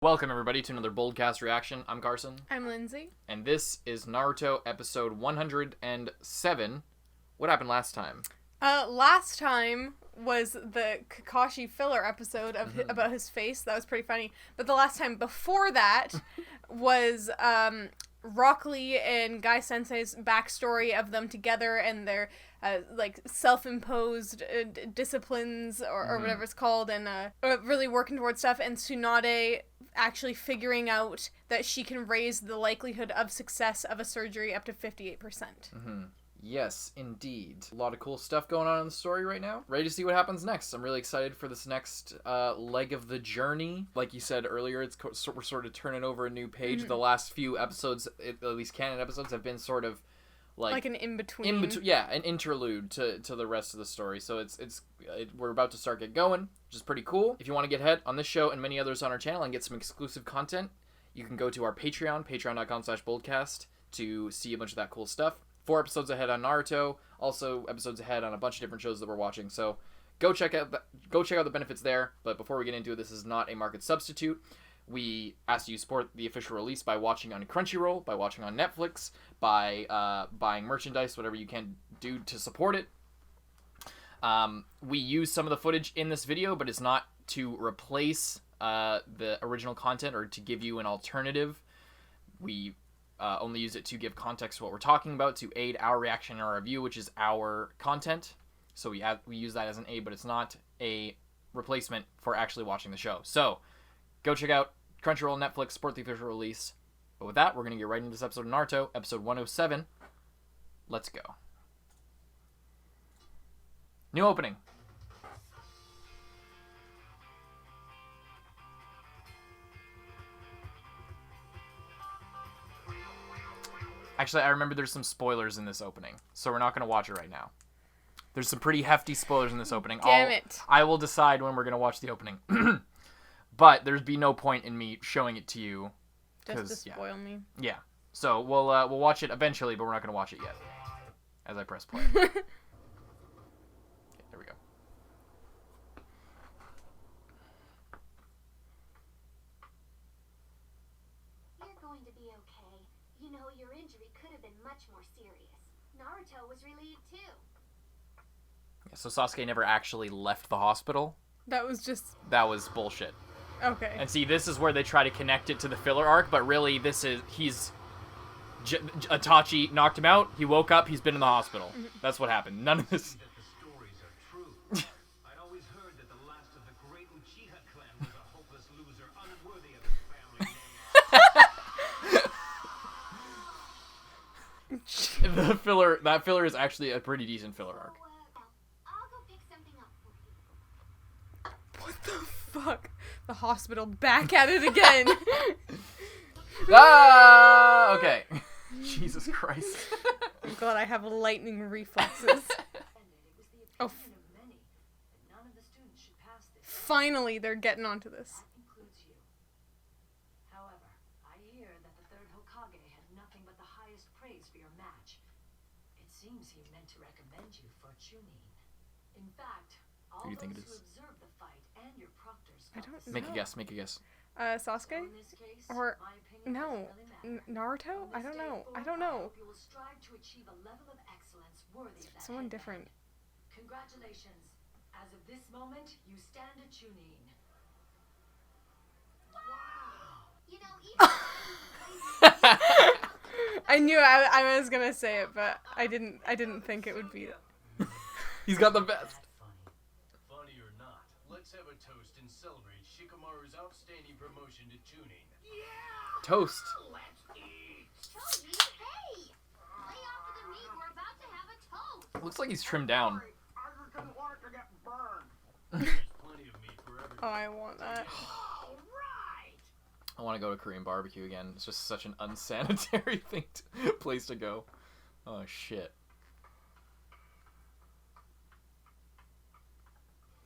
Welcome everybody to another Boldcast reaction. I'm Carson. I'm Lindsay. And this is Naruto episode 107. What happened last time? Last time was the Kakashi filler episode of about his face. That was pretty funny. But the last time before that was Rock Lee and Guy Sensei's backstory of them together and their self-imposed disciplines or whatever it's called, and really working towards stuff, and Tsunade actually figuring out that she can raise the likelihood of success of a surgery up to 58%. Yes, indeed. A lot of cool stuff going on in the story right now. Ready to see what happens next. I'm really excited for this next leg of the journey. Like you said earlier, we're sort of turning over a new page. The last few episodes, at least canon episodes, have been sort of like an in-between. An interlude to the rest of the story. So we're about to start get going, which is pretty cool. If you want to get ahead on this show and many others on our channel and get some exclusive content, you can go to our Patreon, patreon.com/boldcast, to see a bunch of that cool stuff. 4 episodes ahead on Naruto, also episodes ahead on a bunch of different shows that we're watching. So go check out the benefits there. But before we get into it, this is not a market substitute. We ask you to support the official release by watching on Crunchyroll, by watching on Netflix, by buying merchandise, whatever you can do to support it. We use some of the footage in this video, but it's not to replace the original content or to give you an alternative. We only use it to give context to what we're talking about, to aid our reaction and our review, which is our content. So we use that as an aid, but it's not a replacement for actually watching the show. So go check out Crunchyroll, Netflix, support the official release. But with that, we're going to get right into this episode of Naruto, episode 107. Let's go. New opening. Actually, I remember there's some spoilers in this opening, so we're not going to watch it right now. There's some pretty hefty spoilers in this opening. Damn it. I will decide when we're going to watch the opening. But there's be no point in me showing it to you. Just to spoil me. Yeah. So we'll watch it eventually, but we're not going to watch it yet. As I press play. Okay, there we go. You're going to be okay. You know, your injury could have been much more serious. Naruto was relieved too. Yeah, so Sasuke never actually left the hospital. That was bullshit. Okay. And see, this is where they try to connect it to the filler arc, but really Itachi knocked him out, he woke up, he's been in the hospital. That's what happened. None of this... That filler is actually a pretty decent filler arc. I'll go pick something up for you. What the fuck? The hospital back at it again. Ah! Okay. Jesus Christ. I'm glad I have lightning reflexes. Oh. Finally, they're getting onto this. However, I hear that the third Hokage had nothing but the highest praise for your match. It seems he meant to recommend you for Chunin. In fact, all Who do you think those it is? who observed the fight and your proctors I don't know. Make a guess, make a guess. Sasuke? in this case, Or my opinion no, doesn't really matter. Naruto? From I this don't day know. I forward, don't know. hope you will strive to achieve a level of excellence worthy of that Someone headband. different. Congratulations. As of this moment, you stand a Chunin. You know, even I knew I was gonna say it, but I didn't think it would be that. He's got the best. Funny or not, let's have a toast and celebrate Shikamaru's outstanding promotion to Chunin. Toast. Let's eat. Choji, hey! Lay off of the meat. We're about to have a toast. Looks like he's trimmed down. I just didn't want it to get burned. Plenty of meat for everyone. Oh, I want that. All right. I want to go to Korean barbecue again. It's just such an unsanitary place to go. Oh shit.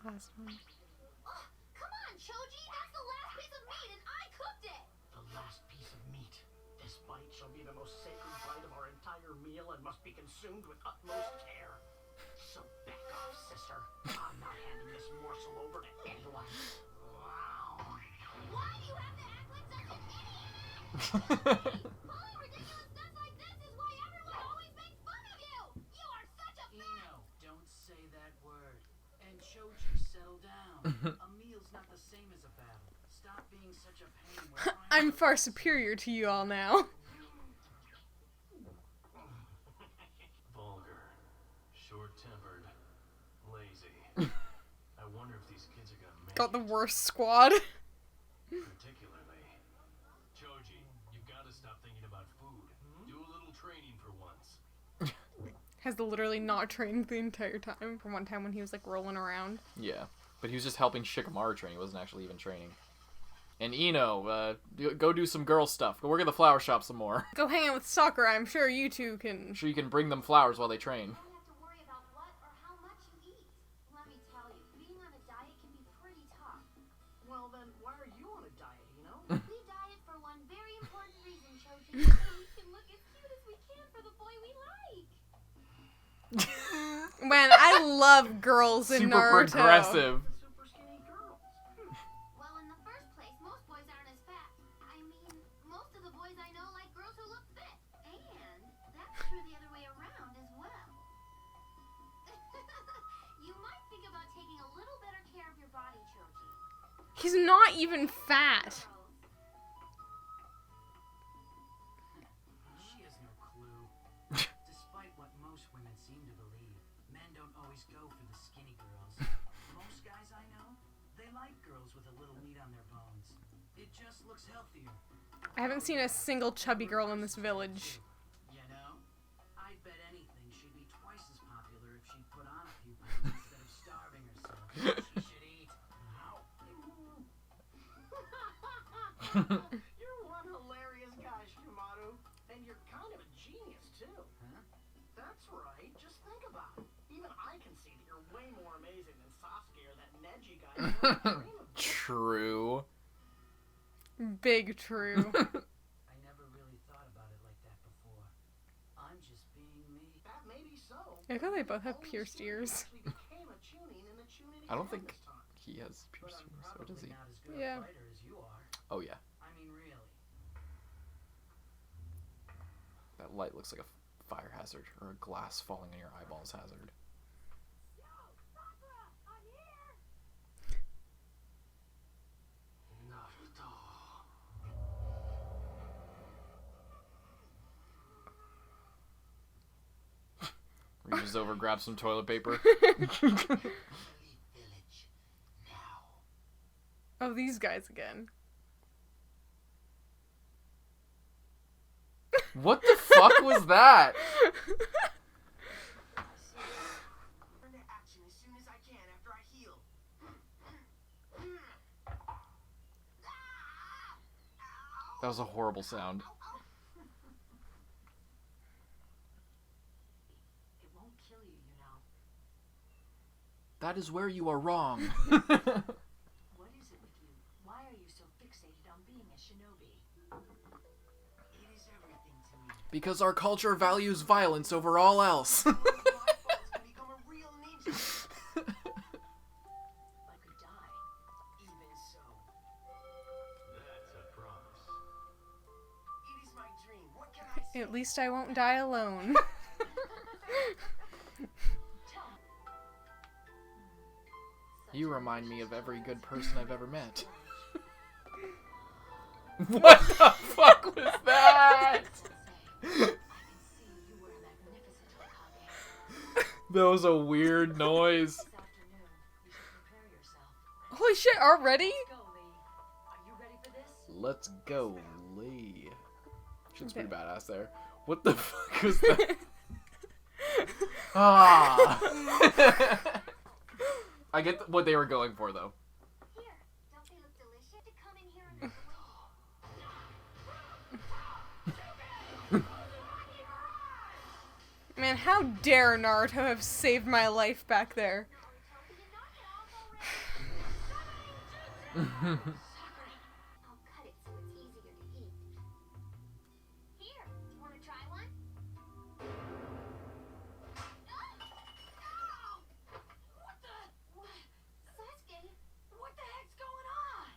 Last one. Oh, come on, Choji. That's the last piece of meat, and I cooked it. The last piece of meat. This bite shall be the most sacred bite of our entire meal and must be consumed with utmost care. So back off, sister. I'm not handing this morsel over to anyone. Wow. Why do you have to act Pulling ridiculous stunts like this is why everyone always makes fun of you! You are such a Eno, don't say that word. And Choji, settle down. A meal's not the same as a battle. Stop being such a pain. We're trying I'm to- far superior to you all now. Vulgar, short-tempered, lazy. I wonder if these kids are gonna make Got the it. worst squad. Particularly, Choji, you've got to stop thinking about food. Do a little training for once. Has literally not trained the entire time. From one time when he was like rolling around. Yeah, but he was just helping Shikamaru train. He wasn't actually even training. And Eno, go do some girl stuff. Go work at the flower shop some more. Go hang out with Sakura. I'm sure you two I'm can. sure you can bring them flowers while they train. You don't have to worry about what or how much you eat. Let me tell you, being on a diet can be pretty tough. Well then, why are you on a diet, Eno? We diet for one very important reason, Choji. So we can look as cute as we can for the boy we like. Man, I love girls in Super Naruto. progressive. The super skinny girls. Well, in the first place, most boys aren't as fat. I mean, most of the boys I know like girls who look fit. And that's true the other way around as well. You might think about taking a little better care of your body, Choji. He's not even fat. She has no clue. Despite what most women seem to believe, men don't always go for the skinny girls. Most guys I know, they like girls with a little meat on their bones. It just looks healthier. I haven't seen a single chubby girl in this village. You know? I bet anything she'd be twice as popular if she put on a few pounds instead of starving herself. She should eat. You're one hilarious guy, Shikamaru. And you're kind of a genius, too. Huh? That's right. Just think about it. Even I can see that you're way more amazing than Sasuke or that Neji guy. You don't dream of. True. Big true. I never really thought about it like that before. I'm just being me. That may be so. I thought they both have Only pierced Tsunin ears. actually became a Chunin in the Chunin I don't exam think this time. he has But pierced I'm ears, or probably does he? not as good Yeah. a fighter as you are. Oh yeah. I mean, really. That light looks like a fire hazard, or a glass falling on your eyeballs hazard. Naruto. Reaches over, grabs some toilet paper. Village. Now. Oh, these guys again. What the fuck was that? Turn to action as soon as I can after I heal. That was a horrible sound. It won't kill you, you know. That is where you are wrong. What is it with you? Why are you so fixated on being a shinobi? It is everything to me. Because our culture values violence over all else. My faults can become a real ninja. I could die. Even so, That's a promise. it is my dream. What can I say? At least I won't die alone. Tell me. You remind me of every good person I've ever met. What the fuck was that? I can see you were a magnificent Hokage. That was a weird noise. This afternoon, you should prepare yourself. Holy shit, already? Go, Lee. Are you ready for this? Let's go, Lee. Shit's pretty badass there. What the fuck was that? Ah. I get what they were going for, though. Here, don't they look delicious? To come in here and Man, how dare Naruto have saved my life back there? I'll cut it so it's easier to eat. Here, you want to try one? Ow! What the? What? Sasuke, what the heck's going on?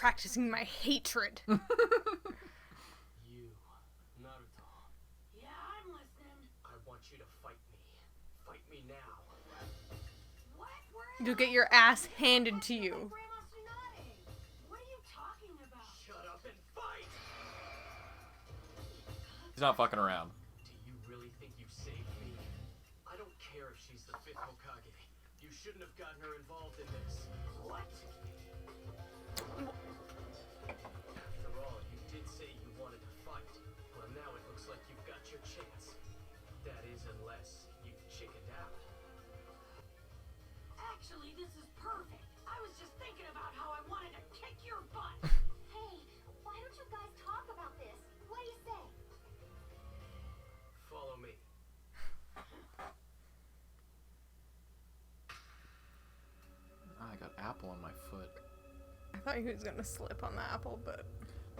practicing my hatred. You, Naruto. Yeah, I'm listening. I want you to fight me. Fight me now. What? You'll get your ass handed to you. Grandma Tsunade. What are you talking about? Shut up and fight! He's not fucking around. Do you really think you've saved me? I don't care if she's the 5th Hokage. You shouldn't have gotten her involved in this. What? After all, you did say you wanted to fight. Well, now it looks like you've got your chance. That is, unless you've chickened out. Actually, this is perfect. I was just thinking about how I wanted to kick your butt. Hey, why don't you guys talk about this? What do you say? Follow me. I got apple on my foot. I thought he was gonna slip on the apple, but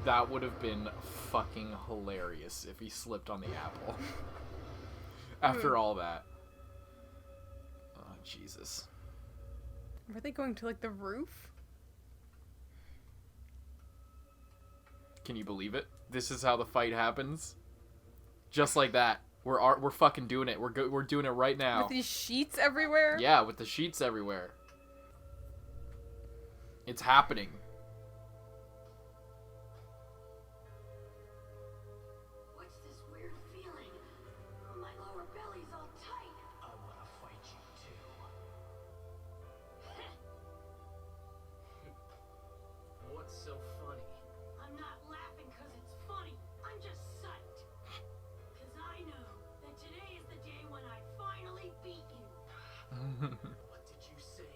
That would have been fucking hilarious if he slipped on the apple. After all that. Oh, Jesus. were they going to like the roof? Can you believe it? This is how the fight happens. Just like that. We're fucking doing it. We're doing it right now. With these sheets everywhere? Yeah, with the sheets everywhere. It's happening. What's this weird feeling? My lower belly's all tight. I want to fight you too. What's so funny? I'm not laughing because it's funny. I'm just psyched. Because I know that today is the day when I finally beat you. What did you say?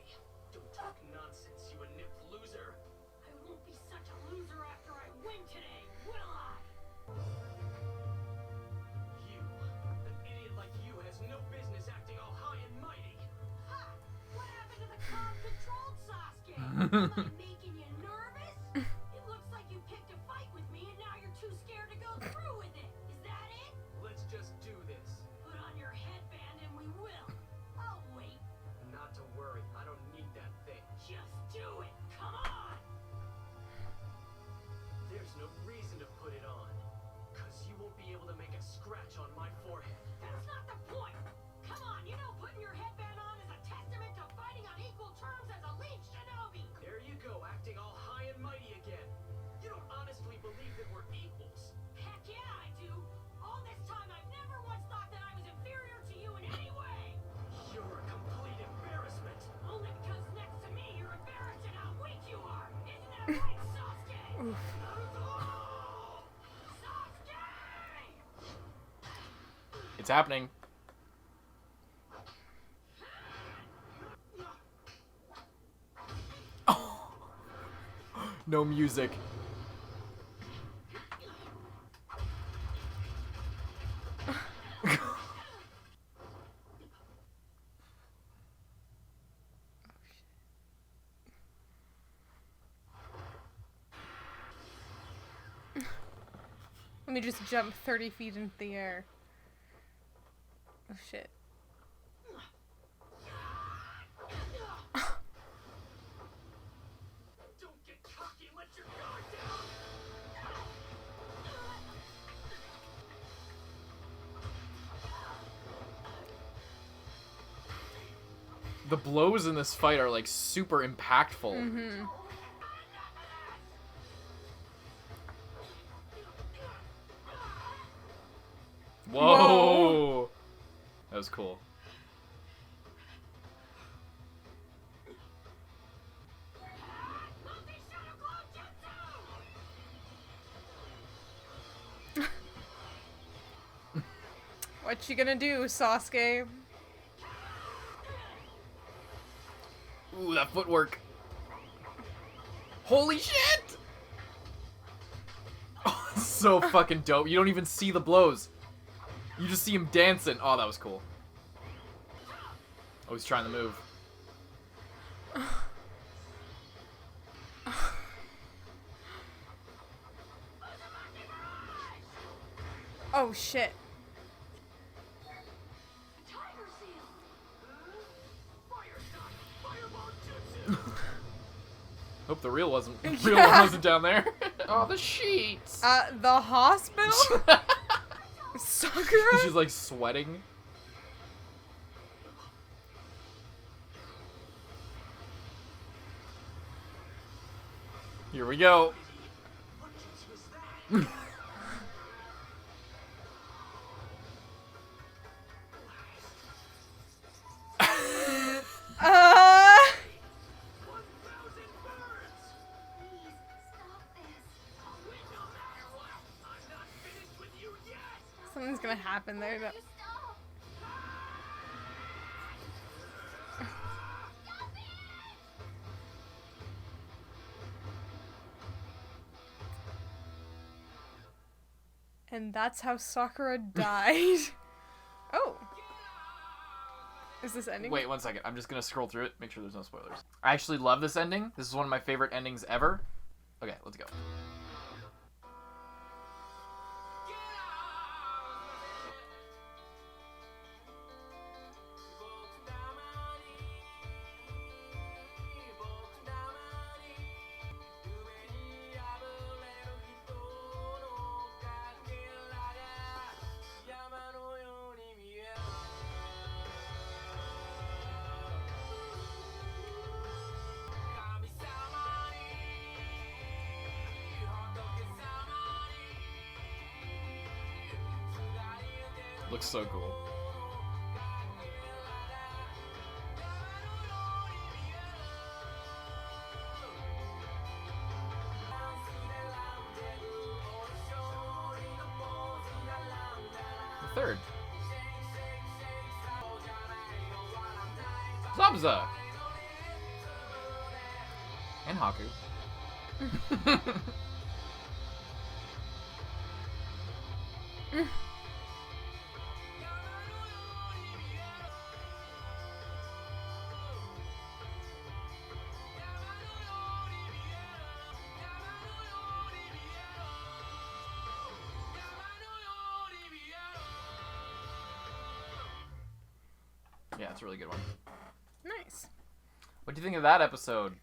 Don't talk nonsense, you inept loser. I won't be such a loser after I win today, will I? You, an idiot like you, has no business acting all high and mighty. Ha! What happened to the calm-controlled Sasuke? Am I making you nervous? It looks like you picked a fight with me and now you're too scared to go through with it. Is that it? Let's just do this. Put on your headband and we will. I'll wait. Not to worry, I don't need that thing. Just do it. Come on. There's no reason to put it on. Cause you won't be able to make a scratch on my forehead. That's not the point. Come on, you know putting your headband on is a testament to fighting on equal terms as a lead shinobi. There you go, acting all high and mighty again. You don't honestly believe that we're equals. Heck yeah, I do. All this time I've never once thought that I was inferior to you in any way. You're a complete embarrassment. Only because next to me you're embarrassed at how weak you are. Isn't that right, Sasuke? Naruto! Sasuke! It's happening. Oh. No music. Let me just jump 30 feet into the air. Oh shit. Don't get cocky and let your guard down. The blows in this fight are like super impactful. Mm-hmm. Whoa! That was cool. What you gonna do, Sasuke? Ooh, that footwork. Holy shit! Oh, so fucking dope. You don't even see the blows. You just see him dancing. Oh, that was cool. Oh, he's trying to move. Oh shit. Tiger seal! Fire shot! Fireball jutsu! Hope the real one wasn't down there. Oh, the sheets. The hospital? Sakura? She's like sweating. Here we go. What was that? Uh... 1,000 birds! Please, stop this. Wait, no matter what, I'm not finished with you yet! Something's gonna happen there. You stop. And that's how Sakura died. Oh. Is this ending? Wait 1 second. I'm just gonna scroll through it, make sure there's no spoilers. I actually love this ending. This is one of my favorite endings ever. Okay, let's go. Looks so cool. The third. Zabza! And Haku. Yeah, it's a really good one. Nice. What do you think of that episode?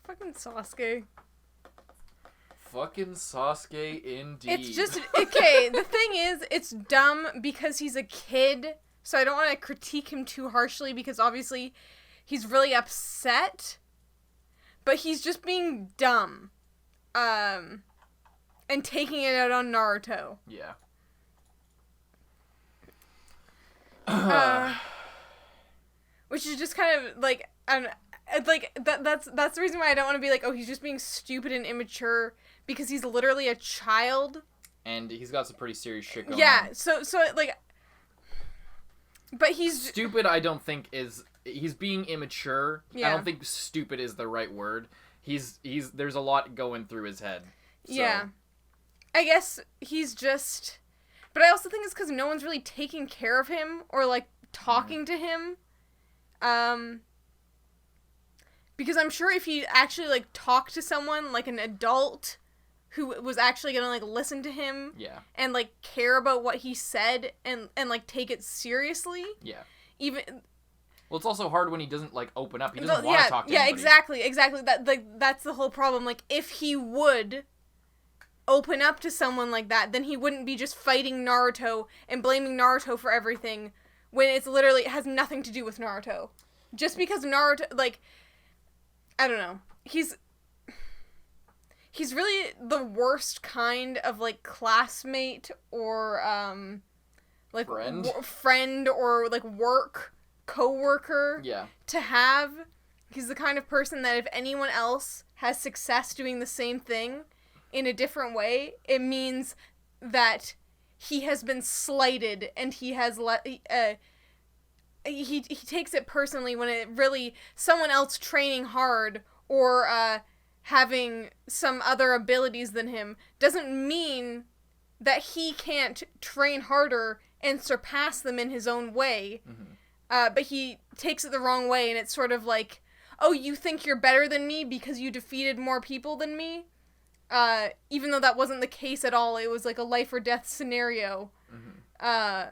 Fucking Sasuke. Fucking Sasuke indeed. It's just, okay, the thing is, it's dumb because he's a kid, so I don't want to critique him too harshly because obviously he's really upset, but he's just being dumb. And taking it out on Naruto. Yeah. Which is just kind of like, that's the reason why I don't want to be like, oh, he's just being stupid and immature because he's literally a child. And he's got some pretty serious shit going on. Yeah, so like, but he's stupid. I don't think he's being immature. Yeah. I don't think stupid is the right word. He's there's a lot going through his head. So. Yeah, I guess he's just. But I also think it's because no one's really taking care of him or like talking to him. Because I'm sure if he actually like talked to someone like an adult who was actually gonna like listen to him, Yeah. and like care about what he said and like take it seriously. Yeah. Even Well, it's also hard when he doesn't like open up. He doesn't want to talk to yeah, anybody. exactly. That's the whole problem. Like if he would open up to someone like that, then he wouldn't be just fighting Naruto and blaming Naruto for everything when it's literally it has nothing to do with Naruto. Just because Naruto, like, I don't know, he's really the worst kind of like classmate or like friend or like coworker Yeah. to have. He's the kind of person that if anyone else has success doing the same thing in a different way, it means that he has been slighted and he has he takes it personally when it really someone else training hard or having some other abilities than him doesn't mean that he can't train harder and surpass them in his own way. Mm-hmm. But he takes it the wrong way, and it's sort of like, oh, you think you're better than me because you defeated more people than me? Even though that wasn't the case at all. It was like a life or death scenario. Mm-hmm.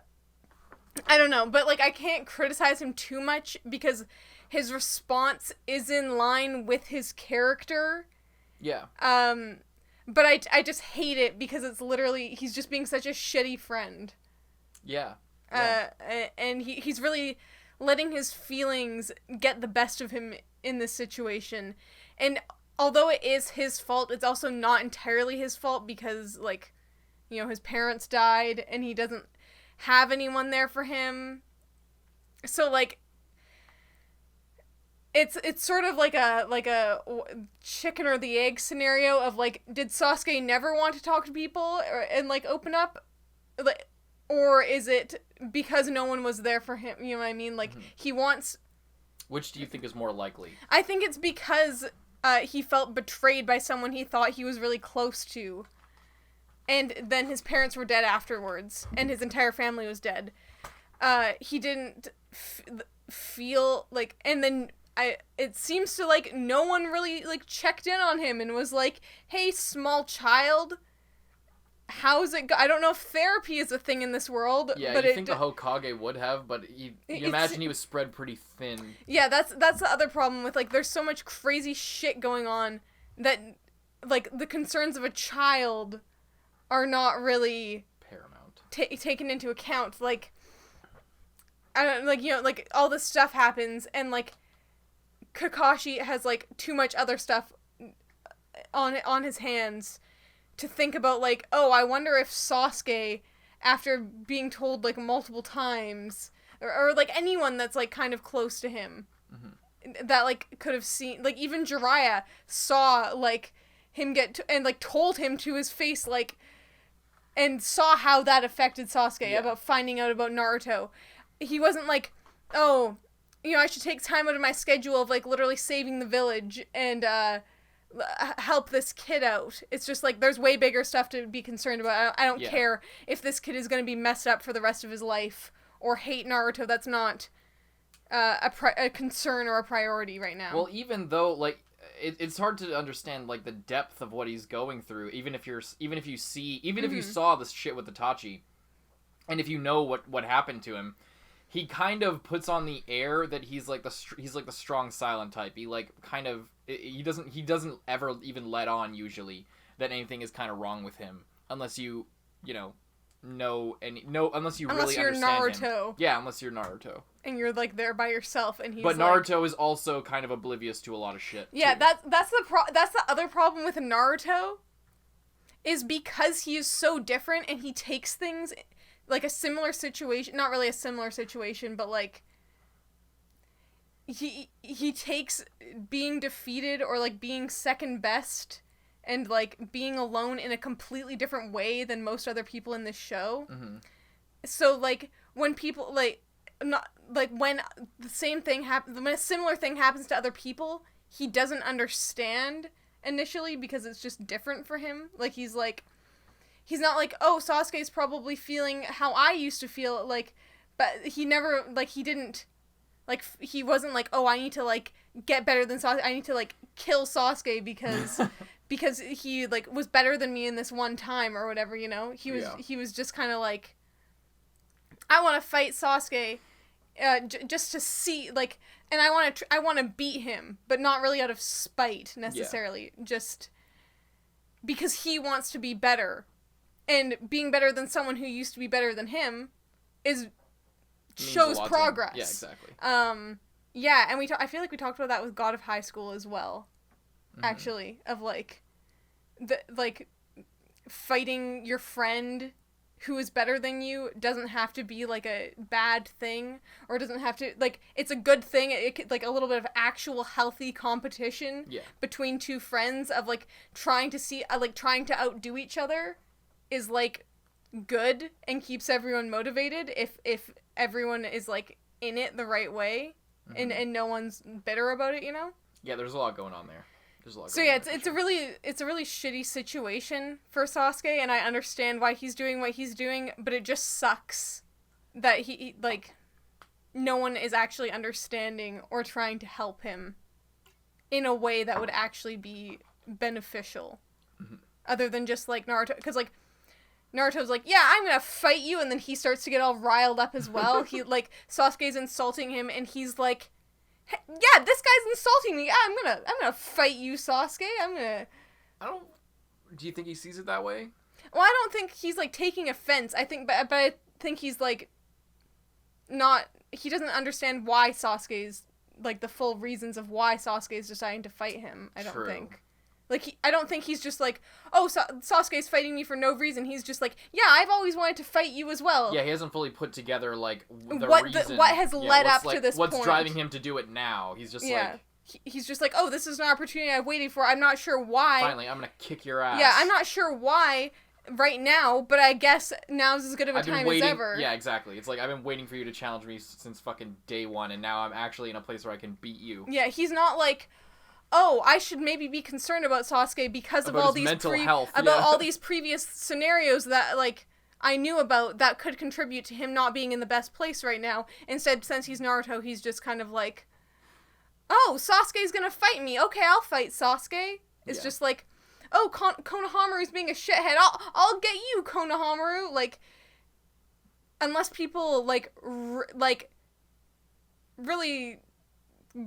I don't know, but like I can't criticize him too much because his response is in line with his character. Yeah. But I just hate it because it's literally, he's just being such a shitty friend. Yeah. And he's really letting his feelings get the best of him in this situation. And although it is his fault, it's also not entirely his fault because, like, you know, his parents died and he doesn't have anyone there for him. So, like, it's sort of like a chicken or the egg scenario of, like, did Sasuke never want to talk to people and like open up, like, or is it because no one was there for him? You know what I mean? Like, he wants. Which do you think is more likely? I think it's because he felt betrayed by someone he thought he was really close to, and then his parents were dead afterwards, and his entire family was dead. He didn't feel like, and then. It seems to, like, no one really, like, checked in on him and was like, hey, small child, how's it go? I don't know if therapy is a thing in this world. Yeah, but you think the Hokage would have, but you imagine he was spread pretty thin. Yeah, that's the other problem with, like, there's so much crazy shit going on that, like, the concerns of a child are not really paramount. Taken into account. Like, I don't, like, you know, like, all this stuff happens and, like, Kakashi has, like, too much other stuff on his hands to think about, like, oh, I wonder if Sasuke, after being told, like, multiple times, or like, anyone that's, like, kind of close to him, that, like, could have seen, like, even Jiraiya saw, like, him and, like, told him to his face, like, and saw how that affected Sasuke about finding out about Naruto. He wasn't like, oh, you know, I should take time out of my schedule of, like, literally saving the village and help this kid out. It's just, like, there's way bigger stuff to be concerned about. I don't care if this kid is going to be messed up for the rest of his life or hate Naruto. That's not a concern or a priority right now. Well, even though, like, it's hard to understand, like, the depth of what he's going through, even if you saw this shit with Itachi, and if you know what happened to him. He kind of puts on the air that he's like the strong silent type. He, like, kind of he doesn't ever even let on usually that anything is kind of wrong with him unless you unless you really you're understand Naruto. him. Yeah, unless you're Naruto. And you're, like, there by yourself and he's But like, Naruto is also kind of oblivious to a lot of shit. Yeah, too. that's the other problem with Naruto is because he is so different and he takes things like a similar situation, not really a similar situation, but, like, he takes being defeated or, like, being second best and, like, being alone in a completely different way than most other people in this show. Mm-hmm. So, like, when people, like, not, like, when the same thing happens, when a similar thing happens to other people, he doesn't understand initially because it's just different for him. Like, he's not like, oh, Sasuke's probably feeling how I used to feel, like, but he never, like, he didn't, like, he wasn't like, oh, I need to, like, get better than Sasuke, I need to, like, kill Sasuke because he, like, was better than me in this one time or whatever, you know? He was just kind of like, I want to fight Sasuke, just to see, like, and I want to beat him, but not really out of spite, necessarily, just because he wants to be better. And being better than someone who used to be better than him shows progress. Yeah, exactly. Yeah, and I feel like we talked about that with God of High School as well. Actually, of, like, fighting your friend who is better than you doesn't have to be, like, a bad thing, or doesn't have to, like, it's a good thing. It could, like, a little bit of actual healthy competition between two friends of, like, trying to outdo each other is, like, good and keeps everyone motivated if everyone is, like, in it the right way and no one's bitter about it, you know? Yeah, there's a lot going on there. So yeah, it's a really shitty situation for Sasuke, and I understand why he's doing what he's doing, but it just sucks that he like, no one is actually understanding or trying to help him in a way that would actually be beneficial. Other than just, like, Naruto, because, like, Naruto's like, yeah, I'm gonna fight you, and then he starts to get all riled up as well. He, like, Sasuke's insulting him, and he's like, Yeah, this guy's insulting me. I'm gonna fight you, Sasuke. Do you think he sees it that way? Well, I don't think he's, like, taking offense. I think, but I think he's, like, he doesn't understand why Sasuke's, like, the full reasons of why Sasuke is deciding to fight him. I don't think. Like, I don't think he's just like, oh, Sasuke's fighting me for no reason. He's just like, yeah, I've always wanted to fight you as well. Yeah, he hasn't fully put together, like, the what reason. What has led up to this what's point. driving him to do it now. He's just like... He's just like, oh, this is an opportunity I've waited for. I'm not sure why. Finally, I'm gonna kick your ass. Yeah, I'm not sure why right now, but I guess now's as good of a time as ever. Yeah, exactly. It's like, I've been waiting for you to challenge me since fucking day one, and now I'm actually in a place where I can beat you. Yeah, he's not like... oh, I should maybe be concerned about Sasuke because of all these all these previous scenarios that, like, I knew about that could contribute to him not being in the best place right now. Instead, since he's Naruto, he's just kind of like, oh, Sasuke's gonna fight me. Okay, I'll fight Sasuke. It's just like, oh, Konohamaru's being a shithead. I'll get you, Konohamaru. Like, unless people, like, really...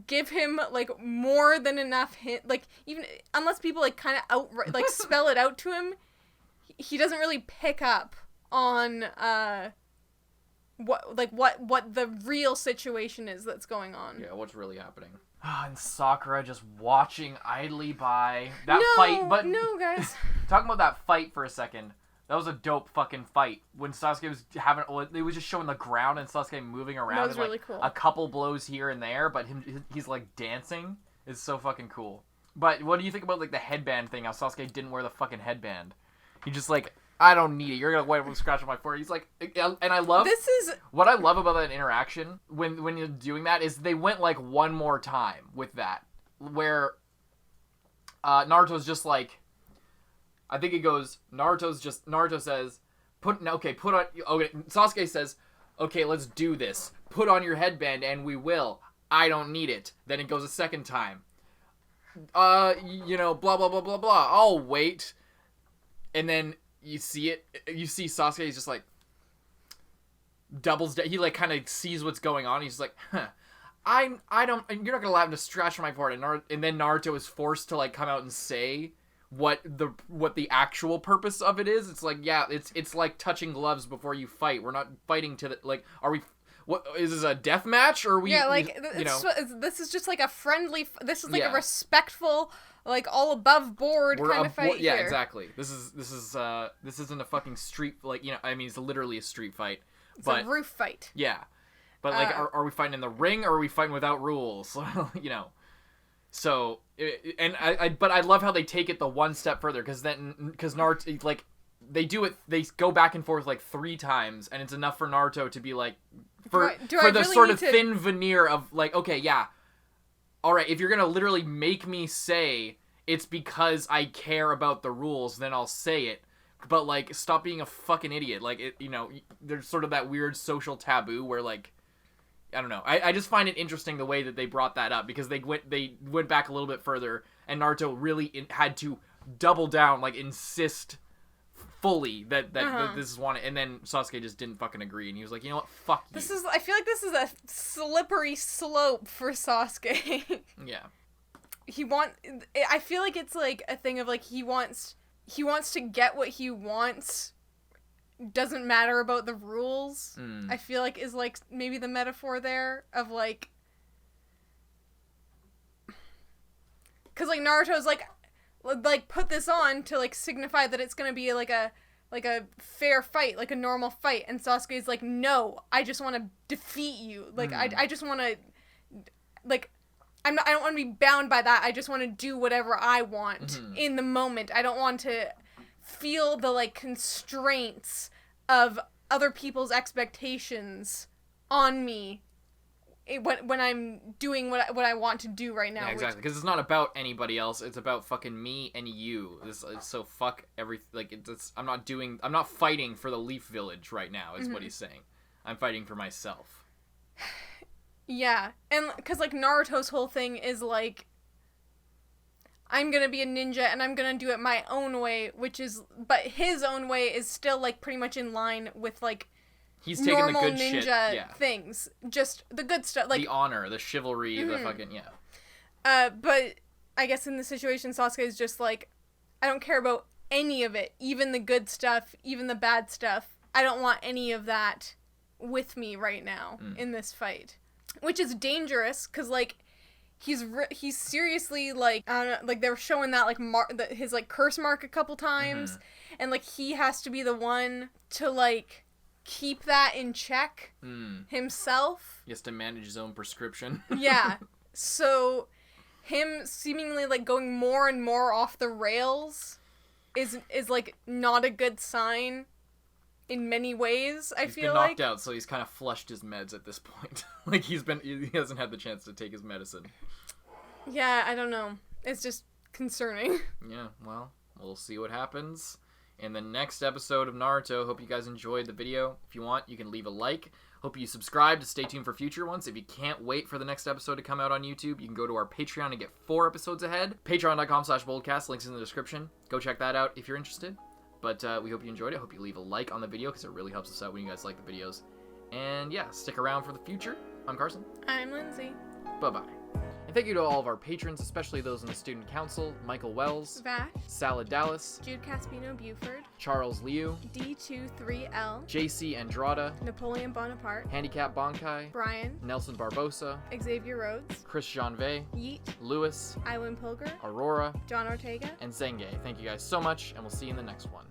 give him, like, more than enough hint, like, even unless people, like, kind of outright, like, spell it out to him, he doesn't really pick up on what the real situation is that's going on. Yeah, what's really happening. And Sakura just watching idly by that fight. But no, guys. Talking about that fight for a second. That was a dope fucking fight. When Sasuke was it was just showing the ground and Sasuke moving around. That was and, really like, cool. A couple blows here and there, but he's like dancing. It's so fucking cool. But what do you think about, like, the headband thing? How Sasuke didn't wear the fucking headband. He just like, I don't need it. You're gonna wipe a scratch on my forehead. He's like, and I love what I love about that interaction when you're doing that is they went like one more time with that, where Naruto's just like. I think it goes, Naruto says, Sasuke says, okay, let's do this. Put on your headband and we will. I don't need it. Then it goes a second time. Blah, blah, blah, blah, blah. I'll wait. And then you see Sasuke is just like, doubles down. He, like, kind of sees what's going on. He's like, I don't, and you're not gonna allow him to scratch my forehead. And then Naruto is forced to, like, come out and say what the actual purpose of it is. It's like, yeah, it's like touching gloves before you fight. We're not fighting to the, like, are we, what, is this a death match, or are we, this is just like a friendly, this is like a respectful, like, all above board kind of fight yeah, here. exactly. This isn't a fucking street, like, I mean, it's literally a street fight. It's a roof fight. Yeah. But, like, are we fighting in the ring, or are we fighting without rules? So, but I love how they take it the one step further, because Naruto, like, they go back and forth, like, 3 times, and it's enough for Naruto to be like, for the really sort of thin veneer of, like, okay, yeah, alright, if you're gonna literally make me say it's because I care about the rules, then I'll say it, but, like, stop being a fucking idiot. Like, there's sort of that weird social taboo where, like, I don't know. I just find it interesting the way that they brought that up, because they went back a little bit further, and Naruto really had to double down, like, insist fully that this is wanted, and then Sasuke just didn't fucking agree, and he was like, you know what, fuck you. I feel like this is a slippery slope for Sasuke. Yeah. I feel like it's like a thing of, like, he wants to get what he wants. Doesn't matter about the rules. I feel like is, like, maybe the metaphor there of, like, because, like, Naruto's like put this on to, like, signify that it's gonna be like a fair fight, like a normal fight, and Sasuke's like, no, I just want to defeat you. Like, I just want to, like, I don't want to be bound by that. I just want to do whatever I want in the moment. I don't want to feel the, like, constraints of other people's expectations on me when I'm doing what I want to do right now. Yeah, exactly, because it's not about anybody else. It's about fucking me and you. So fuck everything. Like, I'm not fighting for the Leaf Village right now, is what he's saying. I'm fighting for myself. Yeah, and because, like, Naruto's whole thing is, like, I'm gonna be a ninja and I'm gonna do it my own way, but his own way is still, like, pretty much in line with, like, He's taking normal the good ninja shit. Yeah. things. Just the good stuff. Like, The honor, the chivalry, the fucking, but I guess in this situation, Sasuke is just like, I don't care about any of it. Even the good stuff, even the bad stuff. I don't want any of that with me right now in this fight. Which is dangerous, because, like, he's seriously, like, I don't know, like, they were showing that, like, his, like, curse mark a couple times, and, like, he has to be the one to, like, keep that in check himself. He has to manage his own prescription. Yeah. So, him seemingly, like, going more and more off the rails is like, not a good sign in many ways, I feel like. He's been knocked out, so he's kind of flushed his meds at this point. Like, he hasn't had the chance to take his medicine. Yeah, I don't know. It's just concerning. Yeah, well, we'll see what happens in the next episode of Naruto. Hope you guys enjoyed the video. If you want, you can leave a like. Hope you subscribe to stay tuned for future ones. If you can't wait for the next episode to come out on YouTube, you can go to our Patreon and get 4 episodes ahead. Patreon.com/boldcast, links in the description. Go check that out if you're interested. But we hope you enjoyed it. Hope you leave a like on the video, because it really helps us out when you guys like the videos. And yeah, stick around for the future. I'm Carson. I'm Lindsay. Bye-bye. And thank you to all of our patrons, especially those in the Student Council: Michael Wells, Vash, Salad Dallas, Jude Caspino Buford, Charles Liu, D23L, JC Andrada, Napoleon Bonaparte, Handicap Bonkai, Brian, Nelson Barbosa, Xavier Rhodes, Chris Janvey, Yeet, Lewis, Iwan Pilger, Aurora, John Ortega. and Zenge. Thank you guys so much, and we'll see you in the next one.